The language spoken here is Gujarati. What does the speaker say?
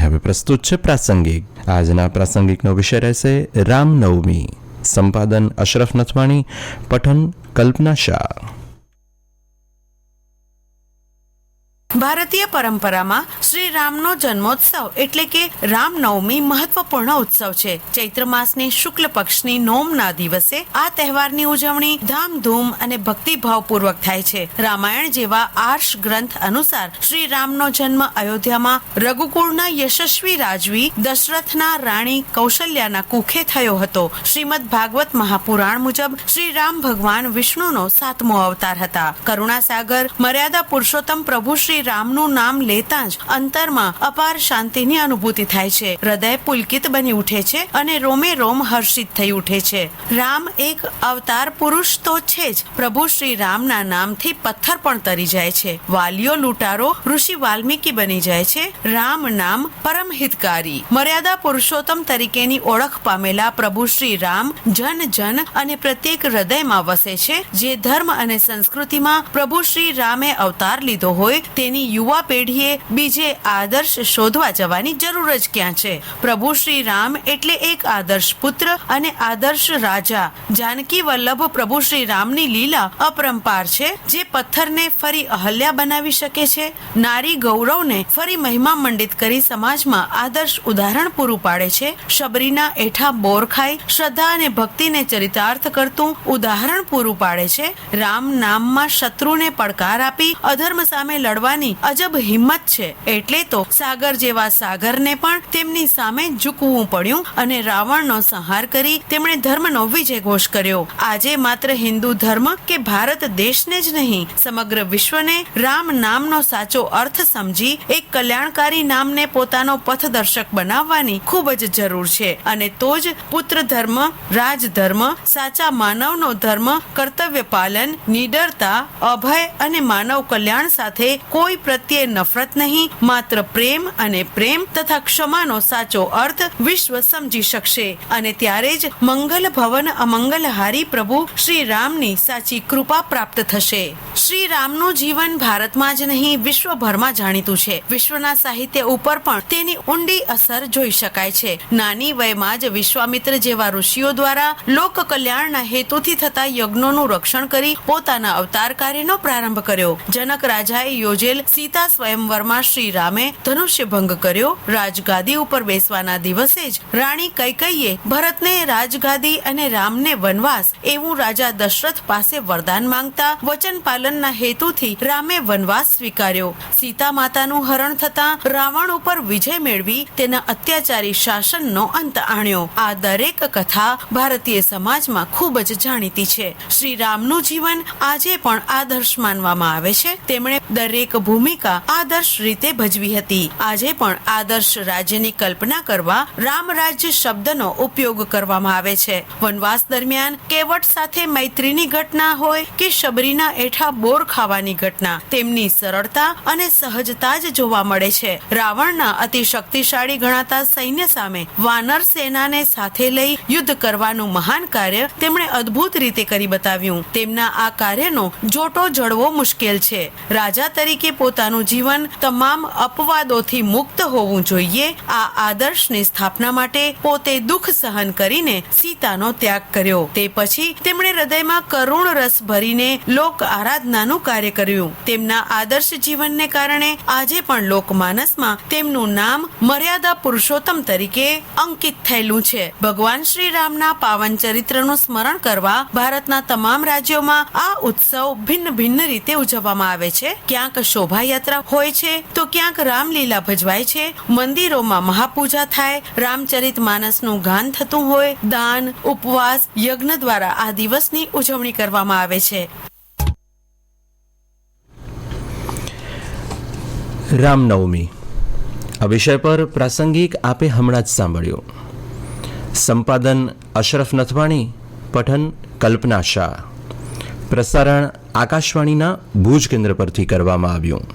હવે પ્રસ્તુત છે પ્રાસંગિક. આજના પ્રાસંગિકનો વિષય રહેશે રામનવમી. સંપાદન અશરફ નથવાણી, પઠન કલ્પના શાહ. ભારતીય પરંપરામાં શ્રી રામનો જન્મોત્સવ એટલે કે રામનવમી મહત્વપૂર્ણ ઉત્સવ છે. ચૈત્ર માસની શુક્લ પક્ષની નોમના દિવસે આ તહેવારની ઉજવણી ધામધૂમ અને ભક્તિભાવપૂર્વક થાય છે. રામાયણ જેવા આર્ષ ગ્રંથ અનુસાર શ્રી રામનો જન્મ અયોધ્યામાં રઘુકુળના યશસ્વી રાજવી દશરથના રાણી કૌશલ્યાના કુખે થયો હતો. શ્રીમદ ભાગવત મહાપુરાણ મુજબ શ્રી રામ ભગવાન વિષ્ણુનો 7મો અવતાર હતા. કરુણાસાગર મર્યાદા પુરુષોત્તમ પ્રભુ શ્રી રામનું નામ લેતા જ અંતરમાં અપાર શાંતિની અનુભૂતિ થાય છે. હૃદય પુલકિત બની ઉઠે છે અને રોમે રોમ હર્ષિત થઈ ઉઠે છે. રામ એક અવતાર પુરુષ તો છે જ, પ્રભુ શ્રી રામના નામથી પથ્થર પણ તરી જાય છે. વાલીઓ લૂંટારો ઋષિ વાલ્મીકી બની જાય છે. રામ નામ પરમ હિતકારી. મર્યાદા પુરુષોત્તમ તરીકેની ઓળખ પામેલા પ્રભુ શ્રી રામ જન જન અને પ્રત્યેક હૃદયમાં વસે છે. જે ધર્મ અને સંસ્કૃતિમાં પ્રભુ શ્રી રામે અવતાર લીધો હોય તેની યુવા પેઢીએ બીજે આદર્શ શોધવા જવાની જરૂર જ ક્યાં છે. પ્રભુ શ્રી રામ એટલે એક આદર્શ પુત્ર અને આદર્શ રાજા. જાનકી વલ્લભ પ્રભુ શ્રી રામની લીલા અપરંપાર છે, જે પથ્થરને ફરી અહલ્યા બનાવી શકે છે. નારી ગૌરવને ફરી મહિમા મંડિત કરી સમાજમાં આદર્શ ઉદાહરણ પૂરું પાડે છે. શબરીના એઠા બોર ખાઈ શ્રદ્ધા અને ભક્તિને ચરિતાર્થ કરતું ઉદાહરણ પૂરું પાડે છે. રામ નામમાં શત્રુને પડકાર આપી અધર્મ સામે લડવાની અજબ હિંમત છે. એટલે તો સાગર જેવા સાગરને પણ તેમની સામે ઝૂકવું પડ્યું અને રાવણનો સંહાર કરી તેમણે ધર્મનો વિજય ઘોષ કર્યો. આજે માત્ર હિન્દુ ધર્મ કે ભારત દેશને જ નહીં, સમગ્ર વિશ્વને રામ નામનો સાચો અર્થ સમજી એક કલ્યાણકારી નામને પોતાનો પથદર્શક બનાવવાની ખૂબ જ જરૂર છે. અને તો જ પુત્ર ધર્મ, રાજધર્મ, સાચા માનવનો ધર્મ, કર્તવ્ય પાલન, નિડરતા, અભય અને માનવ કલ્યાણ સાથે કોઈ પ્રત્યે નફરત નહીં, માત્ર પ્રેમ અને પ્રેમ તથા ક્ષમાનો સાચો અર્થ વિશ્વ સમજી શકશે. અને ત્યારે જ મંગલ ભવન અમંગલહારી પ્રભુ શ્રી રામની સાચી કૃપા પ્રાપ્ત થશે. શ્રી રામનું જીવન ભારતમાં જ નહીં વિશ્વભરમાં જાણીતું છે. વિશ્વના સાહિત્ય ઉપર પણ તેની ઊંડી અસર જોઈ શકાય છે. નાની વયમાં જ વિશ્વામિત્ર જેવા ઋષિઓ દ્વારા લોક કલ્યાણના હેતુથી થતા યજ્ઞોનું રક્ષણ કરી પોતાના અવતાર કાર્યનો પ્રારંભ કર્યો. જનક રાજાએ યોજેલ સીતા સ્વયંવરમાં શ્રી રામે ધનુષ્ય ભંગ કર્યો. રાજગાદી ઉપર બેસવાના દિવસે જ રાણી કૈકેયીએ ભરતને રાજગાદી અને રામને વનવાસ એવું રાજા દશરથ પાસે વરદાન માંગતા વચન પાલનના હેતુથી રામે વનવાસ સ્વીકાર્યો. સીતા માતાનું હરણ થતા રાવણ ઉપર વિજય મેળવી તેના અત્યાચારી શાસનનો અંત આણ્યો. આ દરેક કથા ભારતીય સમાજમાં ખૂબ જ જાણીતી છે. શ્રી રામનું જીવન આજે પણ આદર્શ માનવામાં આવે છે. તેમણે દરેક ભૂમિકા આદર્શ રીતે ભજવી હતી. આજે પણ આદર્શ રાજ્યની કલ્પના કરવા રામ રાજ્ય શબ્દનો ઉપયોગ કરવામાં આવે છે. વનવાસ દરમિયાન કેવટ સાથે મૈત્રીની ઘટના હોય કે શબરીના એઠા બોર ખાવાની ઘટના, તેમની સરળતા અને સહજતા જ જોવા મળે છે. રાવણના અતિ શક્તિશાળી ગણાતા સૈન્ય સામે વાનર સેનાને સાથે લઈ યુદ્ધ કરવાનું મહાન કાર્ય તેમણે અદ્ભુત રીતે કરી બતાવ્યું. તેમના આ કાર્યનો જોટો જડવો મુશ્કેલ છે. રાજા તરીકે પોતાનું જીવન તમામ અપવાદોથી મુક્ત હોવું જોઈએ. આ આદર્શની સ્થાપના માટે પોતે દુઃખ સહન કરીને સીતાનો ત્યાગ કર્યો. તે પછી તેમણે હૃદયમાં કરુણ રસ ભરીને લોક આરાધનાનું કાર્ય કર્યું. તેમના આદર્શ જીવનને કારણે આજે પણ લોકમાનસમાં તેમનું નામ મર્યાદા પુરુષોત્તમ તરીકે અંકિત થયેલું છે. ભગવાન શ્રી રામના પાવન ચરિત્રનું સ્મરણ કરવા ભારતના તમામ રાજ્યોમાં આ ઉત્સવ ભિન્ન ભિન્ન રીતે ઉજવવામાં આવે છે. ક્યાંક શોભાયાત્રા હોય છે તો ક્યાંક રામલીલા ભજવાય છે. મંદિરોમાં મહાપૂજા થાય, રામચરિત માનસનું ગાન થતું હોય, દાન, ઉપવાસ, યજ્ઞ દ્વારા આ દિવસની ઉજવણી કરવામાં આવે છે. રામનવમી આ વિષય પર પ્રાસંગિક આપે હમણાં જ સાંભળ્યો. સંપાદન અશરફ નથવાણી, પઠન કલ્પના શાહ. પ્રસારણ આકાશવાણીના ભુજ કેન્દ્ર પરથી કરવામાં આવ્યું.